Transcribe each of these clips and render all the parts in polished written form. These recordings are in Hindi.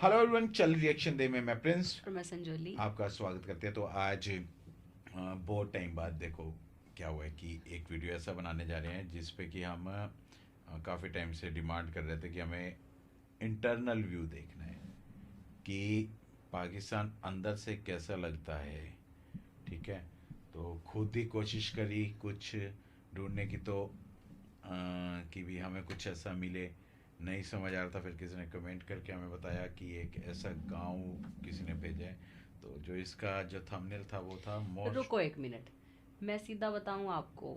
हेलो एवरीवन, चल रिएक्शन डे में मैं प्रिंस और मैं संजोली। आपका स्वागत करते हैं। तो आज बहुत टाइम बाद देखो क्या हुआ है कि एक वीडियो ऐसा बनाने जा रहे हैं जिस पे कि हम काफ़ी टाइम से डिमांड कर रहे थे कि हमें इंटरनल व्यू देखना है कि पाकिस्तान अंदर से कैसा लगता है। ठीक है, तो खुद ही कोशिश करी कुछ ढूंढने की, तो कि भी हमें कुछ ऐसा मिले। नहीं समझ आ रहा था, फिर किसी ने कमेंट करके हमें बताया कि एक ऐसा गांव किसी ने भेजा है। तो जो इसका जो थंबनेल था वो था मोस्ट। रुको एक मिनट, मैं सीधा बताऊं आपको।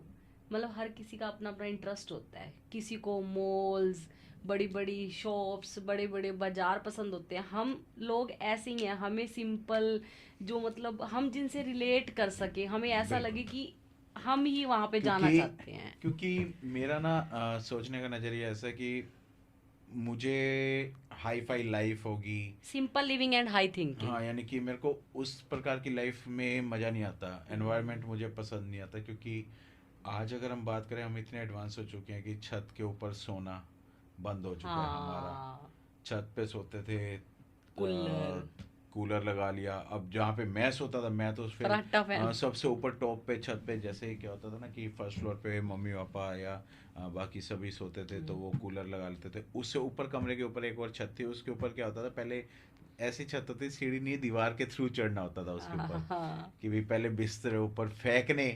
मतलब हर किसी का अपना अपना इंटरेस्ट होता है। किसी को मॉल्स, बड़ी बड़ी शॉप्स, बड़े बड़े बाजार पसंद होते हैं। हम लोग ऐसे ही हैं, हमें सिंपल, जो मतलब हम जिनसे रिलेट कर सके, हमें ऐसा बिल्कुल, लगे कि हम ही वहां पे जाना क्योंकि चाहते हैं। क्योंकि मेरा ना सोचने का नज़रिया ऐसा है कि मुझे हाई फाई लाइफ होगी। Simple living and high thinking. हाँ, यानी कि मेरे को उस प्रकार की लाइफ में मज़ा नहीं आता, एनवायरनमेंट मुझे पसंद नहीं आता। क्योंकि आज अगर हम बात करें, हम इतने एडवांस हो चुके हैं कि छत के ऊपर सोना बंद हो चुका है हमारा। हाँ। छत पे सोते थे, कूलर। कूलर लगा लिया। अब जहाँ पे मैं सोता था, मैं तो फिर फराटा फैन। सबसे ऊपर टॉप पे छत पे, जैसे क्या होता था ना कि फर्स्ट फ्लोर पे मम्मी पापा या बाकी सभी सोते थे तो वो कूलर लगा लेते थे। उससे ऊपर कमरे के ऊपर एक और छत थी, उसके ऊपर क्या होता था पहले, ऐसी छत होती, सीढ़ी नहीं, दीवार के थ्रू चढ़ना होता था उसके ऊपर। हाँ। कि भाई पहले बिस्तर ऊपर फेंकने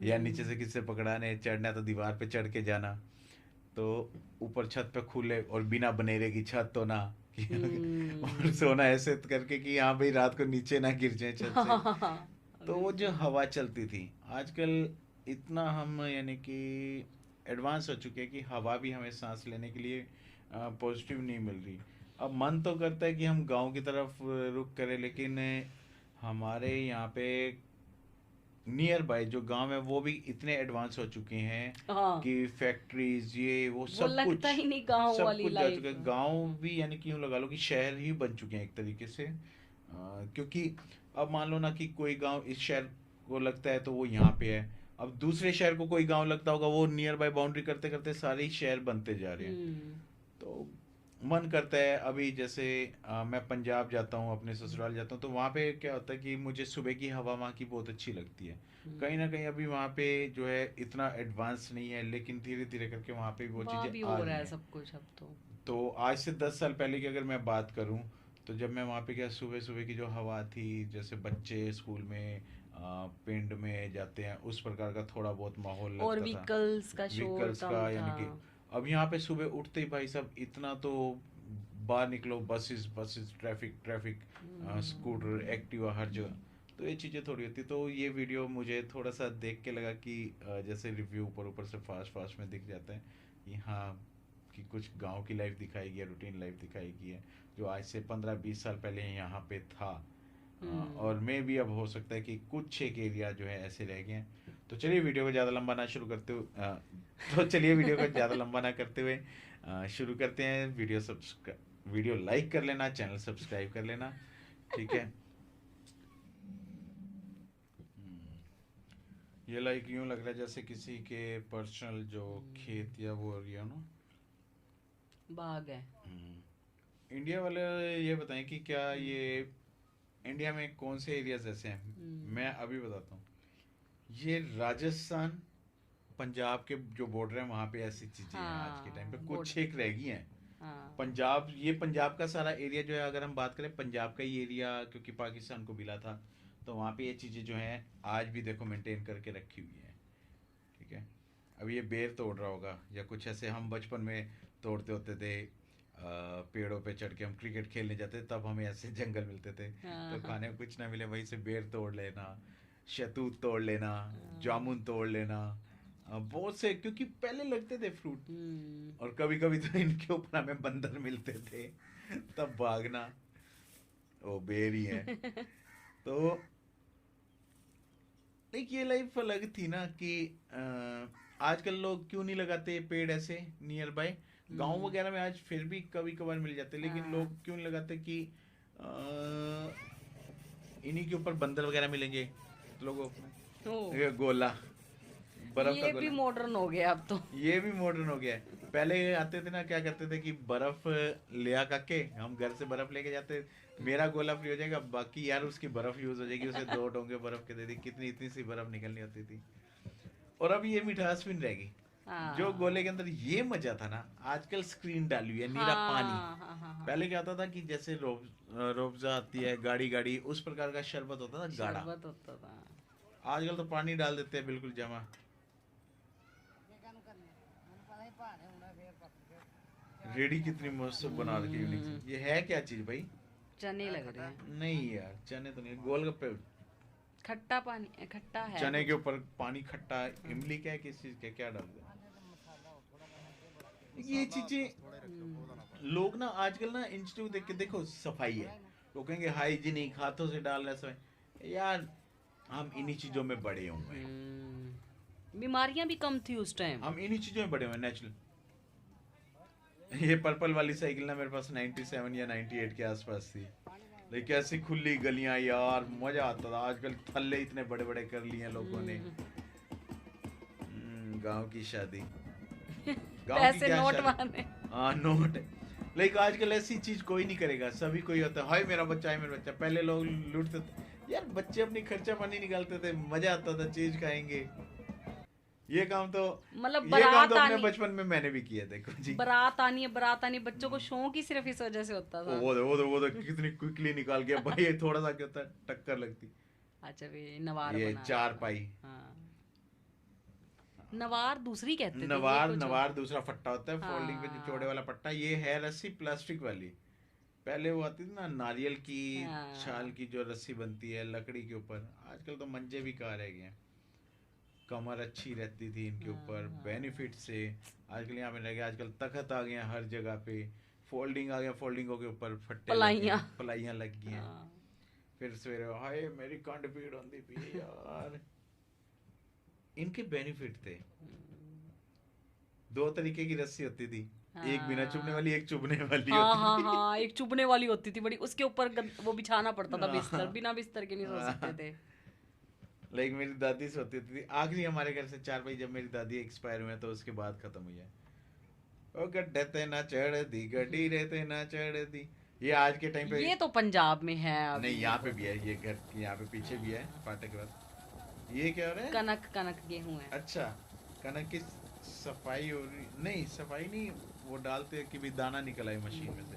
या नीचे से किसी से पकड़ाने, चढ़ना तो दीवार पे चढ़ के जाना। तो ऊपर छत पे खुले और बिना बनेरे की छत तो ना और हम्म। सोना ऐसे करके कि हाँ भाई रात को नीचे ना गिर जाए छत से। हाँ, तो वो जो बिल्कुल। हवा चलती थी, आजकल इतना हम यानी कि एडवांस हो चुके हैं कि हवा भी हमें सांस लेने के लिए पॉजिटिव नहीं मिल रही। अब मन तो करता है कि हम गांव की तरफ रुख करें, लेकिन हमारे यहाँ पे नियर बाय जो गांव है वो भी इतने एडवांस हो चुके हैं हाँ, कि फैक्ट्रीज ये वो वो सब लगता कुछ ही नहीं गांव सब वाली कुछ जा चुका लाइफ। है। गांव भी यानी कि यूँ लगा लो कि शहर ही बन चुके हैं एक तरीके से। क्योंकि अब मान लो ना कि कोई गांव इस शहर को लगता है तो वो यहाँ पे है। अब दूसरे शहर को कोई गांव लगता होगा, वो नियर बाय बाउंड्री करते करते सारे ही शहर बनते जा रहे हैं। हम्म। तो मन करता है अभी जैसे मैं पंजाब जाता हूँ, अपने ससुराल जाता हूँ, तो वहाँ पे क्या होता है कि मुझे सुबह की हवा वहाँ की बहुत अच्छी लगती है। कहीं ना कहीं अभी वहाँ पे जो है इतना एडवांस नहीं है, लेकिन धीरे धीरे करके वहाँ पे वो वहाँ चीज़ें भी आ हो रहा रही है हैं। सब कुछ अब तो। तो आज से 10 साल पहले की अगर मैं बात करूँ, तो जब मैं वहाँ पे गया, सुबह सुबह की जो हवा थी, जैसे बच्चे स्कूल में पिंड में जाते हैं, उस प्रकार का थोड़ा बहुत माहौल और लगता था। व्हीकल्स का शोर व्हीकल्स कम का था। यानी कि अब यहाँ पे सुबह उठते ही भाई साहब इतना तो बाहर निकलो, buses buses, traffic traffic, scooter Activa हर जगह। तो ये चीज़ें थोड़ी होती, तो ये वीडियो मुझे थोड़ा सा देख के लगा कि जैसे रिव्यू ऊपर ऊपर से फास्ट फास्ट में दिख जाता है कि हाँ, कि कुछ गांव की लाइफ दिखाई गई है, रूटीन लाइफ दिखाई गई है, जो आज से 15-20 साल पहले यहाँ पे था। हम्म। और मे भी अब हो सकता है कि कुछ एक एरिया जो है ऐसे रह गए हैं। तो चलिए वीडियो को ज़्यादा लंबा ना शुरू करते हुए तो चलिए वीडियो को ज़्यादा लंबा ना करते हुए शुरू करते हैं। वीडियो लाइक कर लेना, चैनल सब्सक्राइब कर लेना। ठीक है। ये लाइक यूँ लग रहा है जैसे किसी के पर्सनल जो खेत या वो एरिया ना। बाग है। इंडिया वाले ये बताएं कि क्या ये इंडिया में कौन से एरियाज ऐसे हैं। हम्म। मैं अभी बताता हूँ। ये राजस्थान पंजाब के जो बॉर्डर है वहाँ पे ऐसी चीज़ें हैं, आज के टाइम पे हाँ, कुछ बॉर्डर। एक रह गई हैं। हाँ। पंजाब, ये पंजाब का सारा एरिया जो है, अगर हम बात करें पंजाब का ही एरिया, क्योंकि पाकिस्तान को मिला था, तो वहाँ पे ये चीज़ें जो हैं आज भी देखो मेंटेन करके रखी हुई हैं। ठीक है। अब ये बेर तोड़ रहा होगा या कुछ ऐसे, हम बचपन में तोड़ते होते थे, पेड़ों पे चढ़ के हम क्रिकेट खेलने जाते थे, तब हमें ऐसे जंगल मिलते थे। हाँ। तो हाँ। खाने को कुछ ना मिले, वहीं से बेर तोड़ लेना, शहतूत तोड़ लेना, हाँ। जामुन तोड़ लेना, बहुत से, क्योंकि पहले लगते थे फ्रूट। हम्म। और कभी कभी तो इनके ऊपर हमें बंदर मिलते थे, तब भागना, वो बेर ही है। तो एक ये लाइफ अलग थी ना कि आजकल लोग क्यों नहीं लगाते पेड़ ऐसे नियर बाय। गांव हम्म। वगैरह में आज फिर भी कभी कभार मिल जाते, लेकिन हाँ। लोग क्यों नहीं लगाते कि अ, इन्हीं के ऊपर बंदर वगैरह मिलेंगे लोगों ओ, को। ये गोला, बर्फ का ये भी गोला, मॉडर्न हो गया अब तो। ये भी मॉडर्न हो गया है। पहले आते थे ना, क्या करते थे कि बर्फ ले आ के हम घर से बर्फ लेके जाते, मेरा गोला फ्री हो जाएगा, बाकी यार उसकी बर्फ यूज हो जाएगी, उसे 2 डोंगे बर्फ के दे दी, कितनी इतनी सी बर्फ निकलनी होती थी। और अब ये मिठास भी नहीं रहेगी। जो हाँ गोले के अंदर ये मजा था ना, आजकल स्क्रीन डाली हुई है, नीरा पानी। हाँ हाँ हाँ हाँ। पहले क्या होता था कि जैसे रोबजा आती है गाड़ी गाड़ी, उस प्रकार का शरबत होता था गाढ़ा। शरबत होता था। आजकल तो पानी डाल देते हैं बिल्कुल जमा। रेडी कितनी मस्त बना रखी है यूनिक सी। ये है क्या चीज भाई? चने लग रहे हैं। नहीं यार, चने तो नहीं, गोलगप्पे। खट्टा पानी, खट्टा है चने के कुछ। ऊपर पानी खट्टा, इमली क्या है, किस चीज का क्या डाल दिया? ये चीजें लोग ना आजकल ना इंस्टीट्यूट देख के, देखो सफाई है, लोग कहेंगे हाइजीनिक, हाथों से डाल रहा है यार, हम इन्हीं चीजों में बड़े हुए हैं। बीमारियां भी कम थी उस टाइम। हम इन्हीं चीजों में बड़े हुए नेचुरल। ये पर्पल वाली साइकिल ना मेरे पास 97 या 98 के आसपास थी, लेकिन ऐसी खुली गलियां यार, मजा आता था। आजकल थल्ले इतने बड़े बड़े कर लिए हैं लोगों ने। गांव की शादी, गांव की पैसे क्या नोट शादी? वाले। हाँ नोट। लेकिन आजकल ऐसी चीज कोई नहीं करेगा, सभी कोई होता है हाय मेरा बच्चा है, मेरा बच्चा। पहले लोग लूटते थे यार, बच्चे अपनी खर्चा पानी निकालते थे, मजा आता था, चीज खाएंगे। ये काम तो मतलब ये काम बारात तो अपने आनी, बचपन में मैंने भी किया, देखो जी। बारात आनी है, बारात आनी, बच्चों को शौक ही सिर्फ इस वजह से होता था। वो तो कितनी क्विकली निकाल गया भाई, ये थोड़ा सा क्या होता है, टक्कर लगती। अच्छा वे नवार ये बना चार पाई। हाँ नवार दूसरी कहते थे, ये नवार, कुछ नवार दूसरा फट्टा होता है, हाँ। फोल्डिंग पे जो चौड़े वाला पट्टा, ये है रस्सी प्लास्टिक वाली। पहले वो आती थी ना नारियल की हाँ। छाल की जो रस्सी बनती है लकड़ी के ऊपर। आजकल तो मंजे भी कहाँ रह गए हैं। कमर अच्छी रहती थी इनके ऊपर, हाँ। बेनिफिट से। आजकल यहाँ पे रह गया, आजकल तखत आ गए हैं हर जगह पे, फोल्डिंग आ गया, फोल्डिंगों के ऊपर फट्टे पलाइयाँ। पलाइयाँ लग गई हैं। हाँ। फिर सवेरे हाय मेरी कंड पीड़ होती पी यार। इनके बेनिफिट थे। 2 तरीके की रस्सी होती थी, एक बिना चुभने वाली, एक चुभने वाली हाँ होती हाँ थी। हाँ, एक चुभने वाली होती थी बड़ी, उसके ऊपर वो बिछाना पड़ता था बिस्तर, हाँ। बिना बिस्तर के नहीं सो सकते थे। लाइक मेरी दादी सोती थी, आखिरी हमारे घर से 4 भाई, जब मेरी दादी एक्सपायर हुए तो उसके बाद खत्म हुई है। ओ गड्ढे ते ना चढ़ दी, गड्डी रे ते ना चढ़ दी। ये आज के टाइम पे ये तो पंजाब में है अभी। नहीं, यहाँ पे भी है, ये घर यहाँ पे पीछे भी है फाटक के बाद। ये क्या हो रहा है? कनक, कनक गेहूं है। अच्छा, कनक की सफाई हो रही? नहीं सफाई नहीं, वो डालते हैं कि भी दाना निकल आए मशीन में से।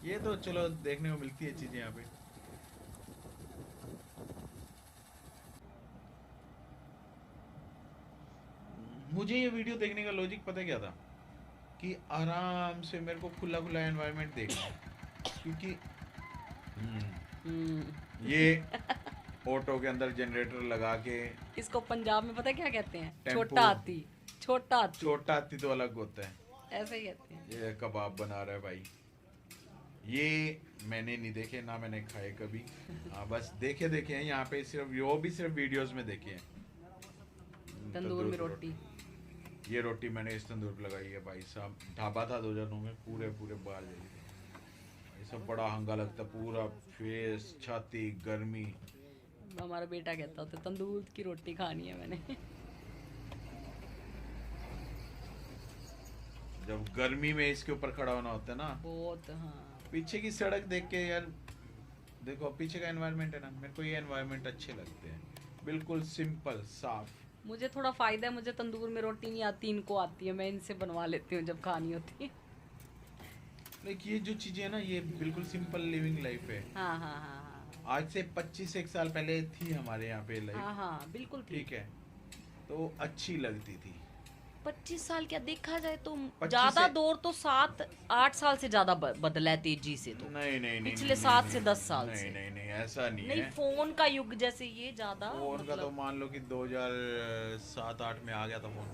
ये तो चलो देखने को मिलती है चीजें यहाँ पे। मुझे ये वीडियो देखने का लॉजिक पता है क्या था, कि आराम से मेरे को खुला खुला एनवायरनमेंट देखना है, क्योंकि ये ऑटो के अंदर जनरेटर लगा के। इसको पंजाब में पता है क्या कहते हैं? टेम्पो। छोटा हाथी, छोटा हाथी, छोटा हाथी तो अलग होता है। ऐसे ही कहते हैं। ये कबाब बना रहा है भाई, ये मैंने नहीं देखे ना, मैंने खाए कभी। बस देखे देखे हैं यहाँ पे, सिर्फ वो भी सिर्फ वीडियोस में देखे हैं। तंदूर में रोटी। ये रोटी मैंने इस तंदूर पे लगाई है भाई साहब, ढाबा था 2009 में, पूरे पूरे बाल जाएगी, ये सब बड़ा हंगा लगता, पूरा फेस, छाती, गर्मी। हमारा बेटा कहता होता तंदूर की रोटी खानी है मैंने। जब गर्मी में इसके ऊपर खड़ा होना होता है ना, बहुत हाँ। पीछे की सड़क देख के यार, देखो पीछे का एनवायरनमेंट है ना, मेरे को ये एनवायरनमेंट अच्छे लगते हैं, बिल्कुल सिंपल साफ। मुझे थोड़ा फायदा है, मुझे तंदूर में रोटी नहीं आती, इनको आती है, मैं इनसे बनवा लेती हूँ जब खानी होती है। लाइक ये जो चीजें है ना, ये बिल्कुल सिंपल लिविंग लाइफ है। हाँ हाँ हाँ हाँ आज से 25 साल पहले थी हमारे यहाँ पे हाँ लाइफ, हाँ बिल्कुल ठीक है, तो अच्छी लगती थी। 25 साल क्या देखा जाए तो 25 ज्यादा से- दौर तो 7-8 साल से ज्यादा बदला है तेजी से तो। नहीं नहीं नहीं, पिछले नहीं, 7 नहीं, से 10 साल नहीं, से। नहीं नहीं ऐसा नहीं नहीं है। फोन का युग जैसे ये ज्यादा फोन का तो मतलब मान लो कि 2007-8 में आ गया था फोन,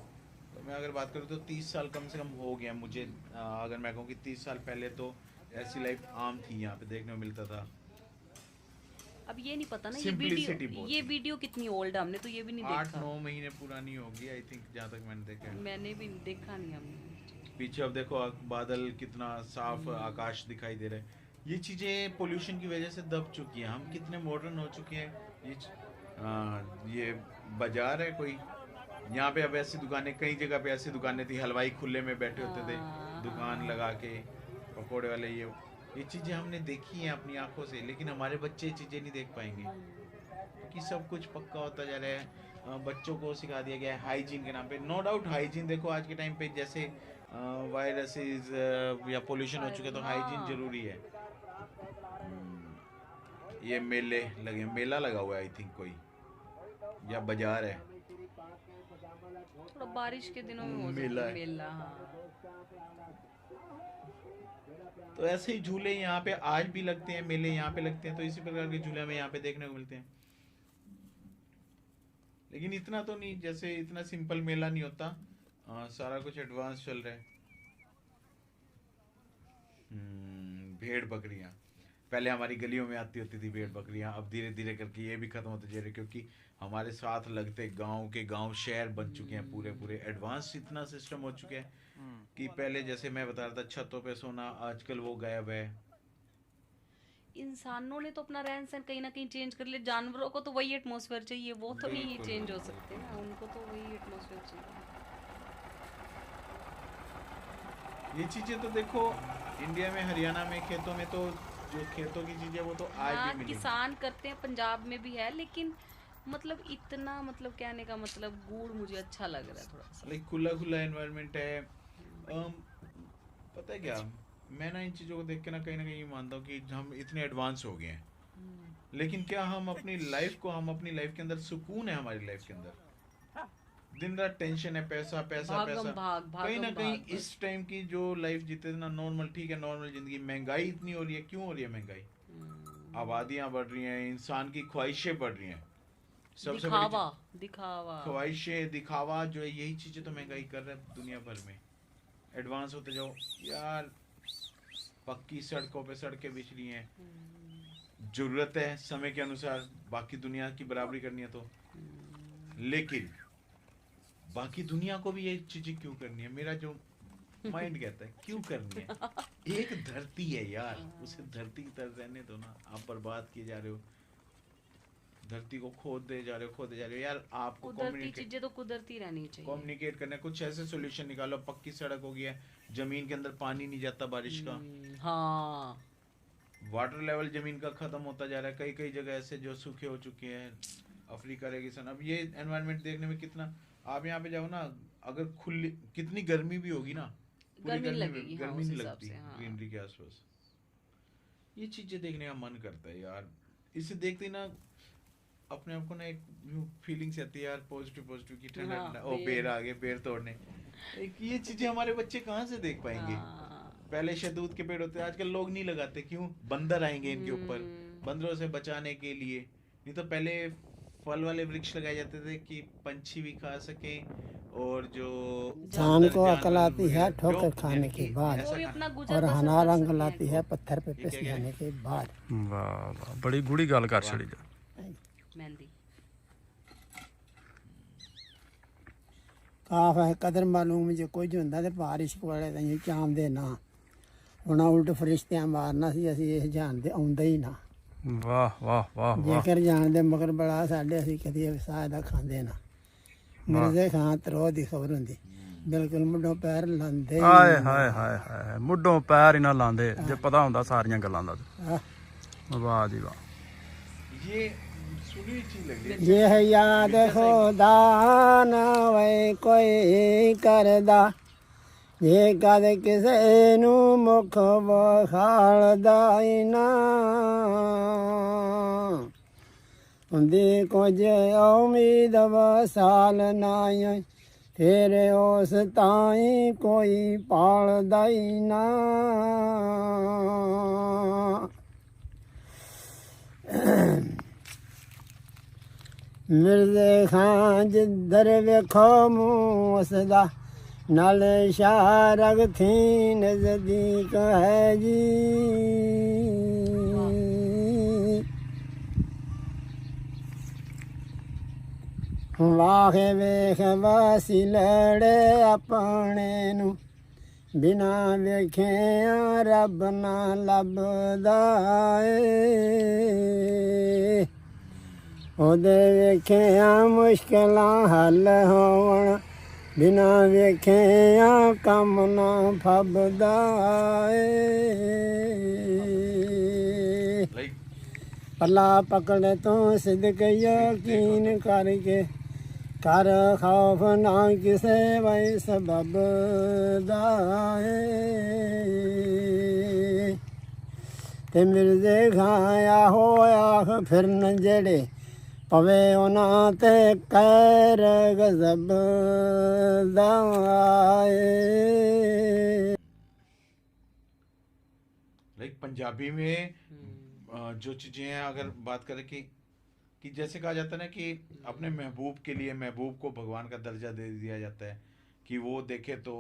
तो मैं अगर बात करूँ तो 30 साल कम से कम हो गया मुझे। अगर मैं कहूँ कि 30 साल पहले तो ऐसी लाइफ आम थी, यहाँ पे देखने को मिलता था। अब ये नहीं पता ना, Simplicity बहुत ये थी। वीडियो कितनी ओल्ड है, हमने तो ये भी नहीं 8-9 देखा। महीने पुरानी होगी आई थिंक, जहाँ तक मैंने देखा है। मैंने भी देखा नहीं हमने। पीछे अब देखो बादल कितना साफ, आकाश दिखाई दे रहा है। ये चीजें पोल्यूशन की वजह से दब चुकी हैं, हम कितने मॉडर्न हो चुके हैं। ये बाजार है कोई, यहाँ पे अब ऐसी दुकानें, कई जगह पे ऐसी दुकानें थी, हलवाई खुले में बैठे होते थे, दुकान लगा के, पकोड़े वाले, ये चीज़ें हमने देखी हैं अपनी आंखों से, लेकिन हमारे बच्चे ये चीज़ें नहीं देख पाएंगे क्योंकि सब कुछ पक्का होता जा रहा है। बच्चों को सिखा दिया गया है हाइजीन के नाम पे। नो डाउट हाइजीन, देखो आज के टाइम पे जैसे वायरसेस या पोल्यूशन हो चुके, तो हाइजीन जरूरी है। ये मेले लगे, मेला लगा हुआ है आई थिंक कोई, या बाजार है, थोड़ा बारिश के दिनों में हो मेला सकता है। है मेला, हाँ। तो ऐसे ही झूले यहाँ पे आज भी लगते हैं, मेले यहाँ पे लगते हैं, तो इसी प्रकार के झूले हमें यहाँ पे देखने को मिलते हैं। लेकिन इतना तो नहीं, जैसे इतना सिंपल मेला नहीं होता, सारा कुछ एडवांस चल रहा है। भेड़ बकरियां पहले हमारी गलियों में आती होती थी, भेड़ बकरियां, अब धीरे धीरे करके ये भी खत्म होते जा रहे, क्योंकि हमारे साथ लगते गांव के गांव शहर बन चुके हैं, पूरे पूरे एडवांस इतना सिस्टम हो चुके हैं कि पहले जैसे मैं बता रहा था छतों पे सोना, आजकल वो गायब है। इंसानों ने तो अपना रहन सहन कहीं ना कहीं चेंज कर लिया, जानवरों को तो वही एटमॉस्फेयर चाहिए, वो तो नहीं बिल्कुल चेंज हो सकते ना, उनको तो वही एटमॉस्फेयर चाहिए। ये चीजें तो देखो इंडिया में, हरियाणा में खेतों में तो जो खेतों की चीजें वो तो आज हाँ भी मिलेंगी। किसान करते हैं, पंजाब में भी है, लेकिन मतलब इतना, मतलब कहने का मतलब गुड़ मुझे अच्छा लग रहा है थोड़ा सा। लाइक खुला खुला एनवायरनमेंट है। पता है क्या, मैं ना इन चीज़ों को देख के ना कहीं ये मानता हूँ कि हम इतने एडवांस हो गए हैं, लेकिन क्या हम अपनी लाइफ को, हम अपनी लाइफ के अंदर सुकून है, हमारी लाइफ के अंदर दिन रात टेंशन है, पैसा पैसा भागम पैसा, भाग कहीं ना भागम कहीं भाग इस बस। टाइम की जो लाइफ जीते थे ना, नॉर्मल, ठीक है, नॉर्मल जिंदगी, महंगाई इतनी हो रही है, क्यों हो रही है महंगाई? आबादियां बढ़ रही हैं, इंसान की ख्वाहिशें बढ़ रही हैं, सबसे बड़ी दिखावा दिखावा। ख्वाहिशें, दिखावा जो है, यही चीजें तो महंगाई कर रहा है दुनिया भर में। एडवांस होते जाओ यार, पक्की सड़कों पे सड़कें बिछ रही हैं, जरूरत है समय के अनुसार बाकी दुनिया की बराबरी करनी है तो, लेकिन बाकी दुनिया को भी ये चीजें क्यों करनी है? मेरा जो माइंड कहता है क्यों करनी है? एक धरती है यार, उसे धरती की तरह रहने दो ना। आप बर्बाद किए जा रहे हो, धरती को खोदते जा रहे हो, खोदे जा रहे हो यार। आपको कुदरती चीजें तो कुदरती रहनी चाहिए। कम्युनिकेट करना है, कुछ ऐसे सॉल्यूशन निकालो। पक्की सड़क हो गया, जमीन के अंदर पानी नहीं जाता बारिश का, हाँ। वाटर लेवल जमीन का खत्म होता जा रहा है, कई कई जगह ऐसे जो सूखे हो चुके हैं, अफ्रीका रेगिस्तान। अब ये एनवायरनमेंट देखने में कितना, आप यहाँ पे जाओ ना, अगर खुली कितनी गर्मी भी होगी ना, पूरी गर्मी गर्मी लगेगी, में हाँ, गर्मी उस नहीं हिसाब लगती से, हाँ। ग्रीनरी के आसपास। ये चीजें देखने का मन करता है यार, इसे देखते ही ना अपने आप को ना एक फीलिंग्स आती है यार, पॉजिटिव पॉजिटिव की, ठंडा हाँ, ठंडा। ओ बेर आ गए, बेर तोड़ने। एक ये चीजें हमारे बच्चे कहाँ से देख पाएंगे? हाँ। पहले शहतूत के पेड़ होते, आजकल लोग नहीं लगाते, क्यों? बंदर आएंगे इनके ऊपर, बंदरों से बचाने के लिए। नहीं तो पहले फल वाले वृक्ष लगाए जाते थे कि पंछी भी खा सके, और जो इंसान को जानवर अकल आती है वगैरह, ठोकर जो खाने के बाद, वो भी अपना गुजर और बसर हनार कर अंग सकें। लाती है पत्थर पे ये क्या पिस कह रहे जाने के बाद। वाह वाह, बड़ी गूढ़ी गल कर छड़ी जा। मेहंदी काफ है कदर मालूम जे कुछ ਹੁੰਦਾ ਤੇ ਬਾਰਿਸ਼ ਕੋਲੇ ਤਾਂ ਚਾਂਦੇ ਨਾ ਹੁਣ ਉਲਟ ਫਰਿਸ਼ਤਿਆਂ ਮਾਰਨਾ ਸੀ, ਅਸੀਂ ਇਹ ਜਾਣਦੇ ਆਉਂਦੇ ਹੀ ਨਾ। वाह वाह वाह वाह, ਜੇਕਰ ਜਾਣਦੇ ਮਗਰ ਬੜਾ ਸਾਡੇ, ਅਸੀਂ ਕਦੀ ਵਿਸਾਹ ਦਾ ਖਾਂਦੇ ਨਾ। ਮਿਰਜ਼ੇ ਖਾਂ ਤਰੋ ਦੀ ਖਬਰ ਹੁੰਦੀ, ਬਿਲਕੁਲ ਮੁੱਢੋਂ ਪੈਰ ਲਾਂਦੇ हाय हाय हाय हाय, मुड्ढों पैर ही ना लांदे जे पता हुंदा सारियां गल्लां दा। वाह जी वाह, ये सुनी हुई चीज लग रही है। ये है याद खुदा ना वे कोई करदा, ਜੇ ਕਦੇ ਕਿਸੇ ਨੂੰ ਮੁਖ ਵਿਖਾਲਦਾ ਈ ਨਾ ਹੁੰਦੀ ਕੁਝ ਉਮੀਦ ਵਸਾਲ ਨਾ ਫਿਰ ਉਸ ਤਾਈਂ ਕੋਈ ਪਾਲਦਾ ਈ ਨਾ। ਮਿਰਜ਼ੇ ਖਾਂ ਜਿੱਧਰ ਵੇਖੋ ਮੂੰਹ ਉਸਦਾ, ਨਾਲ ਸ਼ਾਰਗ ਥੀ ਨਜ਼ਦੀਕ ਹੈ ਜੀ। ਵਾਹੇ ਵੇਖ ਵਾਸੀ ਲੜੇ ਆਪਣੇ ਨੂੰ, ਬਿਨਾ ਵੇਖਿਆ ਰੱਬ ਨਾ ਲੱਭਦਾ ਏ। ਉਹਦੇ ਵੇਖਿਆ ਮੁਸ਼ਕਲਾਂ ਹੱਲ ਹੋਵਣ ਬਿਨਾ ਵੇਖਿਆ ਕੰਮ ਨਾ ਫੱਬਦਾ ਏ ਲਾਈਕ ਪੱਲਾ ਪਕੜ ਤੋਂ ਸਿਦਕ ਯਕੀਨ ਕਰਕੇ ਕਰ ਖੌਫ ਨਾ ਕਿਸੇ ਵੈ ਸਬਬ ਦਾ ਏ ਤੇ ਮਿਰਜ਼ੇ ਖਾਇਆ ਹੋਇਆ ਫਿਰਨ ਜਿਹੜੇ ਪਵੇ ਉਹਨਾਂ ਤੇ ਕਹਿਰ ਗਜ਼ਬ ਦਾ ਏ लाइक पंजाबी में जो चीज़ें हैं अगर बात करें कि जैसे कहा जाता है ना कि अपने महबूब के लिए महबूब को भगवान का दर्जा दे दिया जाता है कि वो देखे तो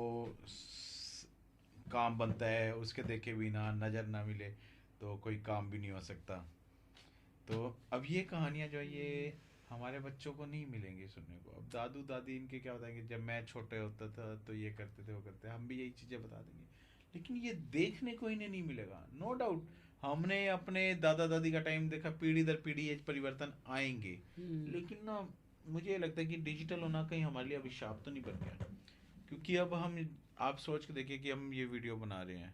काम बनता है, उसके देखे बिना नज़र ना मिले तो कोई काम भी नहीं हो सकता। तो अब ये कहानियाँ जो है ये हमारे बच्चों को नहीं मिलेंगी सुनने को। अब दादू दादी इनके क्या बताएंगे, जब मैं छोटे होता था तो ये करते थे वो करते, हम भी यही चीज़ें बता देंगे, लेकिन ये देखने को इन्हें नहीं मिलेगा। नो डाउट हमने अपने दादा दादी का टाइम देखा, पीढ़ी दर पीढ़ी ये परिवर्तन आएंगे, लेकिन ना मुझे ये लगता है कि डिजिटल होना कहीं हमारे लिए अभिशाप तो नहीं बन गया। क्योंकि अब हम, आप सोच के देखिए कि हम ये वीडियो बना रहे हैं,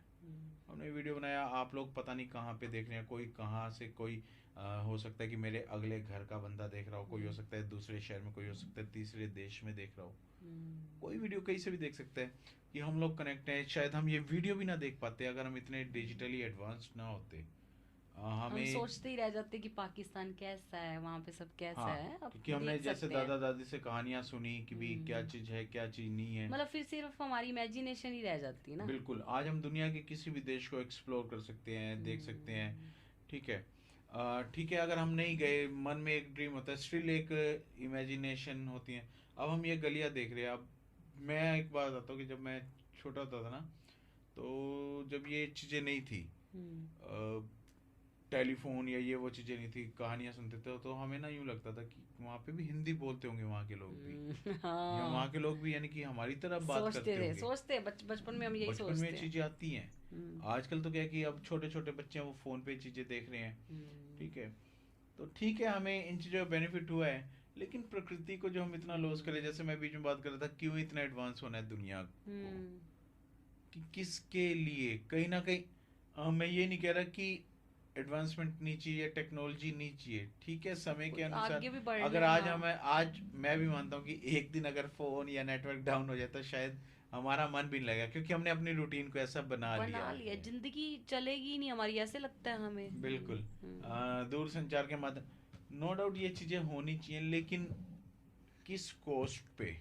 हमने वीडियो बनाया, आप लोग पता नहीं कहाँ पे देख रहे हैं, कोई कहाँ से, कोई हो सकता है कि मेरे अगले घर का बंदा देख रहा हो, कोई हो सकता है दूसरे शहर में, कोई हो सकता है तीसरे देश में देख रहा हो, कोई वीडियो कहीं से भी देख सकते हैं कि हम लोग कनेक्ट हैं। शायद हम ये वीडियो भी ना देख पाते अगर हम इतने डिजिटली एडवांस ना होते। हम हमें सोचते ही रह जाते कि पाकिस्तान कैसा है, वहाँ पे सब कैसा हाँ, है। अब क्योंकि हमने देख जैसे सकते हैं। दादा दादी से कहानियां सुनी कि भी क्या चीज़ है क्या चीज़ नहीं है। मतलब फिर सिर्फ हमारी इमेजिनेशन ही रह जाती है ना। बिल्कुल, आज हम दुनिया के किसी भी देश को एक्सप्लोर कर सकते हैं, देख सकते हैं, ठीक है। ठीक है, अगर हम नहीं गए, मन में एक ड्रीम होता है, स्टिल एक इमेजिनेशन होती है। अब हम ये गलियां देख रहे हैं। अब मैं एक बात बताता हूँ कि जब मैं छोटा होता था ना, तो जब ये चीज़ें नहीं थी, टेलीफोन या ये वो चीज़ें नहीं थी, कहानियाँ सुनते थे, तो हमें ना यूँ लगता था कि वहाँ पे भी हिंदी बोलते होंगे वहाँ के लोग भी, या वहाँ के लोग भी यानी कि हमारी तरह बात करते होंगे। सोचते बचपन में हम यही बचपन सोचते में चीज़ें आती हैं। आजकल तो क्या है कि अब छोटे छोटे बच्चे हैं वो फ़ोन पे चीज़ें देख रहे हैं, ठीक है। तो ठीक है, हमें इन चीज़ों का बेनिफिट हुआ है, लेकिन प्रकृति को जो हम इतना लॉस करें, जैसे मैं बीच में बात कर रहा था, क्यों इतना एडवांस होना है दुनिया को, कि किसके लिए। कहीं ना कहीं मैं ये नहीं कह रहा कि एडवांसमेंट नहीं चाहिए, टेक्नोलॉजी नहीं चाहिए, ठीक है, समय के अनुसार आगे भी बढ़ना अगर है, आज मैं भी मानता हूँ कि एक दिन अगर फ़ोन या नेटवर्क डाउन हो जाता, शायद हमारा मन भी नहीं लगेगा, क्योंकि हमने अपनी रूटीन को ऐसा बना लिया है। जिंदगी चलेगी नहीं हमारी, ऐसे लगता है हमें। बिल्कुल। दूर संचार के माध्यम, नो डाउट ये चीज़ें होनी चाहिए, लेकिन किस कॉस्ट पे।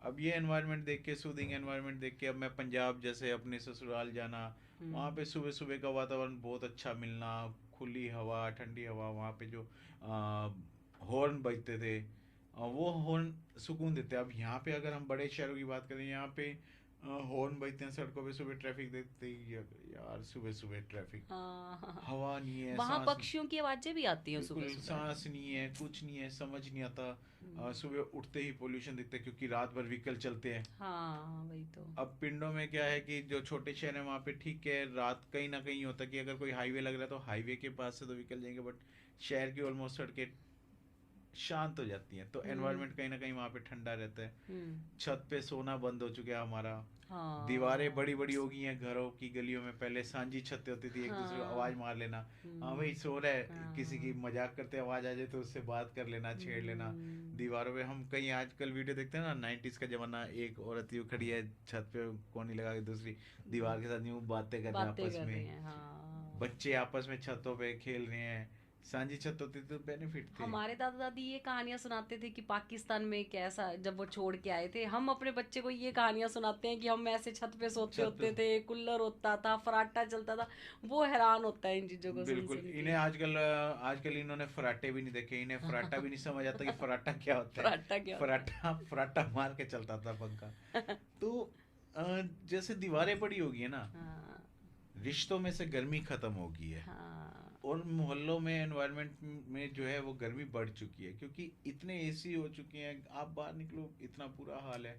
अब ये एनवायरनमेंट देख के, सूदिंग एनवायरनमेंट देख के, अब मैं पंजाब जैसे अपने ससुराल जाना, वहाँ पे सुबह सुबह का वातावरण बहुत अच्छा मिलना, खुली हवा, ठंडी हवा, वहाँ पे जो हॉर्न बजते थे, वो हॉर्न सुकून देते। अब यहाँ पे अगर हम बड़े शहरों की बात करें, यहाँ पे हॉर्न बजते हैं सड़कों पे, सुबह ट्रैफिक देखते ही यार, सुबह सुबह ट्रैफिक, हवा नहीं है, वहाँ सांस पक्षियों की आवाजें भी आती हैं सुबह बिल्कुल, सुबह। सांस नहीं है, कुछ नहीं है, समझ नहीं आता। सुबह उठते ही पोल्यूशन दिखता है, क्योंकि रात भर व्हीकल चलते हैं। हाँ वही तो। अब पिंडों में क्या है कि जो छोटे शहर है वहाँ पे ठीक है, रात कहीं ना कहीं होता है कि अगर कोई हाईवे लग रहा है तो हाईवे के पास से तो व्हीकल जाएंगे, बट शहर की ऑलमोस्ट सड़कें शांत हो जाती हैं, तो एनवायरनमेंट कहीं ना कहीं वहाँ पे ठंडा रहता है। छत पे सोना बंद हो चुका है हमारा। दीवारें बड़ी बड़ी हो गई हैं घरों की, गलियों में पहले सांझी छतें होती थी, एक दूसरे को आवाज मार लेना, हाँ भाई सो रहा है, किसी की मजाक करते आवाज आ जाए तो उससे बात कर लेना, छेड़ लेना। दीवारों पे हम कहीं आजकल वीडियो देखते हैं ना, 90s का जमाना, एक औरत यूँ खड़ी है छत पे, कोनी लगा के दूसरी दीवार के साथ यूँ बातें कर रहे हैं आपस में। बच्चे आपस में छतों पे खेल रहे हैं, सांझी छत होती तो बेनिफिट थे। हमारे दादा दादी ये कहानियां सुनाते थे कि पाकिस्तान में कैसा, जब वो छोड़ के आए थे, हम अपने बच्चे को ये कहानियां सुनाते हैं कि हम ऐसे छत पे सोते होते थे, कूलर होता था, फराटा चलता था। वो हैरान होता है इन चीजों को बिल्कुल। इन्हें आजकल इन्होंने फराटे भी नहीं देखे, इन्हें फराटा भी नहीं समझ आता कि फराटा क्या होता है। फराटा मार के चलता था पंखा। तो जैसे दीवारें बड़ी होगी है ना, रिश्तों में से गर्मी खत्म हो गई है, और मोहल्लों में, एनवायरनमेंट में जो है वो गर्मी बढ़ चुकी है, क्योंकि इतने एसी हो चुके हैं, आप बाहर निकलो इतना बुरा हाल है।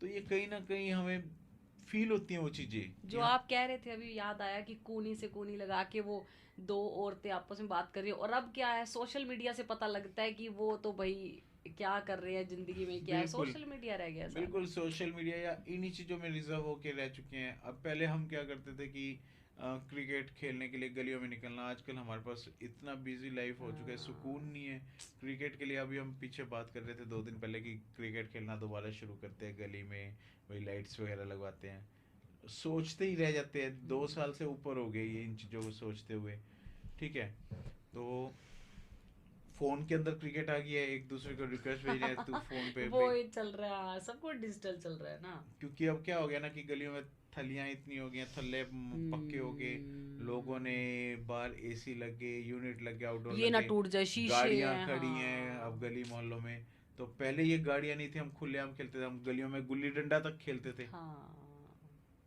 तो ये कहीं ना कहीं हमें फील होती हैं वो चीजें। जो आप कह रहे थे अभी याद आया कि कूनी से कूनी लगा के वो दो औरतें आपस में बात कर रही हैं, और अब क्या है, सोशल मीडिया से पता लगता है कि वो तो भाई क्या कर रहे हैं जिंदगी में, क्या है, बिल्कुल सोशल मीडिया रह गया सारा। बिल्कुल सोशल मीडिया या इन्हीं चीजों में रिजर्व होके रह चुके हैं। अब पहले हम क्या करते थे कि क्रिकेट खेलने के लिए गलियों में निकलना, आजकल हमारे पास इतना बिजी लाइफ हो चुका है, सुकून नहीं है क्रिकेट के लिए। अभी हम पीछे बात कर रहे थे 2 दिन पहले कि क्रिकेट खेलना दोबारा शुरू करते हैं गली में, वही लाइट्स वगैरह लगवाते हैं। सोचते ही रह जाते हैं, 2 साल से ऊपर हो गए ये इन चीज़ों को सोचते हुए। ठीक है, तो फोन के अंदर क्रिकेट आ गया है, एक दूसरे को रिक्वेस्ट भेज रहे हैं तू फोन पे वो ही चल रहा है, सब कुछ डिजिटल चल रहा है ना। क्योंकि अब क्या हो गया ना कि गलियों में थलियां इतनी हो गई हैं, थल्ले पक्के हो गए, लोगों ने बाहर एसी लग गए, यूनिट लग गए, आउटडोर ये ना टूट जाए शीशे गाड़ियां हैं, खड़ी हैं हाँ। अब गली मोहल्लों में। तो पहले ये गाड़ियां नहीं थी, हम खुलेआम खेलते थे, हम गलियों में गुल्ली डंडा तक खेलते थे। हाँ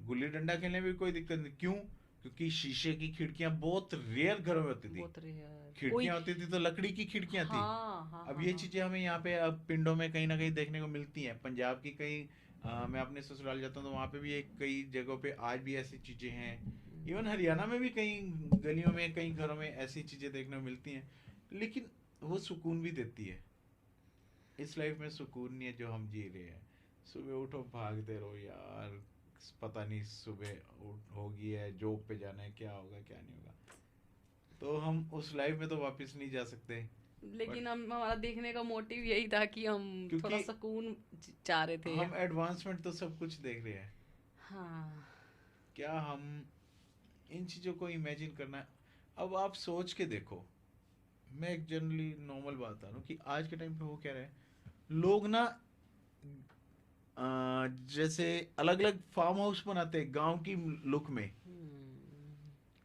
गुल्ली डंडा खेलने में भी कोई दिक्कत नहीं, क्यों? क्योंकि शीशे की खिड़कियां बहुत रेयर घरों में होती थी। बहुत रेयर खिड़कियां होती थी तो लकड़ी की खिड़कियां थी। हाँ हाँ अब हाँ, ये हाँ। चीजें हमें यहाँ पे अब पिंडों में कहीं ना कहीं देखने को मिलती हैं। पंजाब की कई मैं अपने ससुराल जाता हूँ तो वहाँ पे भी एक कई जगहों पे आज भी ऐसी चीजें हैं। इवन हरियाणा में भी कई गलियों में कई घरों में ऐसी चीजें देखने को मिलती हैं, लेकिन वो सुकून भी देती है। इस लाइफ में सुकून नहीं है जो हम जी रहे हैं। सुबह उठो भागते रहो यार, पता नहीं सुबह होगी है, जॉब पे जाना है, क्या होगा क्या नहीं होगा। तो हम उस लाइफ में तो वापस नहीं जा सकते। लेकिन हम हमारा देखने का मोटिव यही था कि हम क्योंकि थोड़ा सुकून चाह रहे थे। हम एडवांसमेंट तो सब कुछ देख रहे हैं, हाँ क्या हम इन चीज़ों को इमेजिन करना है? अब आप सोच के देखो, मैं एक जनरली नॉर्मल बात बता रहा हूँ कि आज के टाइम पे हो क्या रहा है, लोग ना जैसे अलग अलग फार्म हाउस बनाते हैं गांव की लुक में,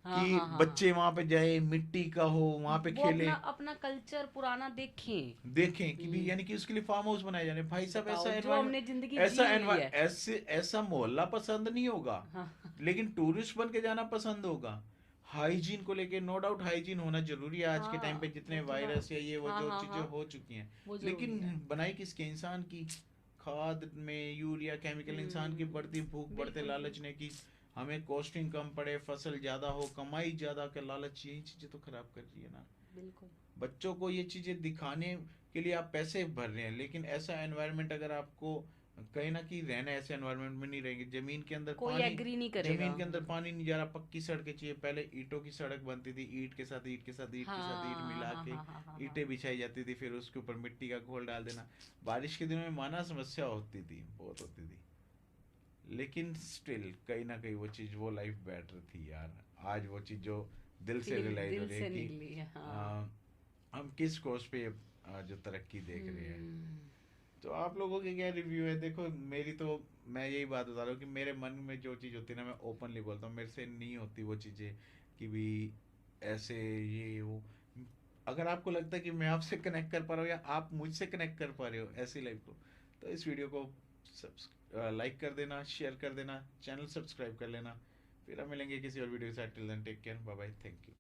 हाँ कि हाँ हाँ, बच्चे वहां पे जाए, मिट्टी का हो, वहां पे वो खेले, अपना अपना कल्चर पुराना देखें। देखें कि भी यानी कि उसके लिए फार्म हाउस बनाए जाने। भाई साहब बताओ, ऐसा जो हमने जिंदगी ऐसा जी ली है। ऐसे ऐसा मोहल्ला पसंद नहीं होगा, हाँ, लेकिन टूरिस्ट बन के जाना पसंद होगा। हाइजीन को लेके नो डाउट हाइजीन होना जरूरी है आज के टाइम पे, जितने वो तो वायरस या ये वो हाँ जो हाँ चीजें हाँ, हो चुकी हैं। वो जरूरी लेकिन है। बनाई किसके? इंसान की। खाद में यूरिया केमिकल, इंसान की बढ़ती भूख, बढ़ते बिल्कुल, लालच ने की हमें कॉस्टिंग कम पड़े, फसल ज्यादा हो, कमाई ज्यादा के लालच, यही चीजें तो खराब कर रही है ना। बिल्कुल। बच्चों को ये चीजें दिखाने के लिए आप पैसे भर रहे हैं, लेकिन ऐसा एनवायरनमेंट अगर आपको कहीं ना कहीं रहना है, ऐसे एनवायरनमेंट में नहीं रहेंगे। जमीन के अंदर कोई पानी, एग्री नहीं करेगा। जमीन के अंदर पानी नहीं जा रहा, पक्की सड़कें चाहिए। पहले ईंटों की सड़क बनती थी, ईंट के साथ ईंट के साथ ईंट के साथ ईंट हाँ मिला हाँ के हाँ हाँ हाँ, ईंटें बिछाई जाती थी, फिर उसके ऊपर मिट्टी का घोल डाल देना। बारिश के दिनों में माना समस्या होती थी, बहुत होती थी, लेकिन स्टिल कहीं ना कहीं वो चीज, वो लाइफ बेटर थी यार। आज वो चीज जो दिल से रियलाइज हो दिल रही से है कि निकली है, हाँ। हम किस कोर्स पे जो तरक्की देख रहे हैं। हम्म, तो आप लोगों के क्या रिव्यू है? देखो मेरी तो, मैं यही बात बता रहा हूँ कि मेरे मन में जो चीज़ होती है ना, मैं ओपनली बोलता हूँ, मेरे से नहीं होती वो चीज़ें कि भी ऐसे ये वो। अगर आपको लगता है कि मैं आपसे कनेक्ट कर पा रहा हूँ या आप मुझसे कनेक्ट कर पा रहे हो ऐसी लाइफ को, तो इस वीडियो को लाइक कर देना, शेयर कर देना, चैनल सब्सक्राइब कर लेना। फिर हम मिलेंगे किसी और वीडियो के साथ। Till then take care, bye bye, thank you.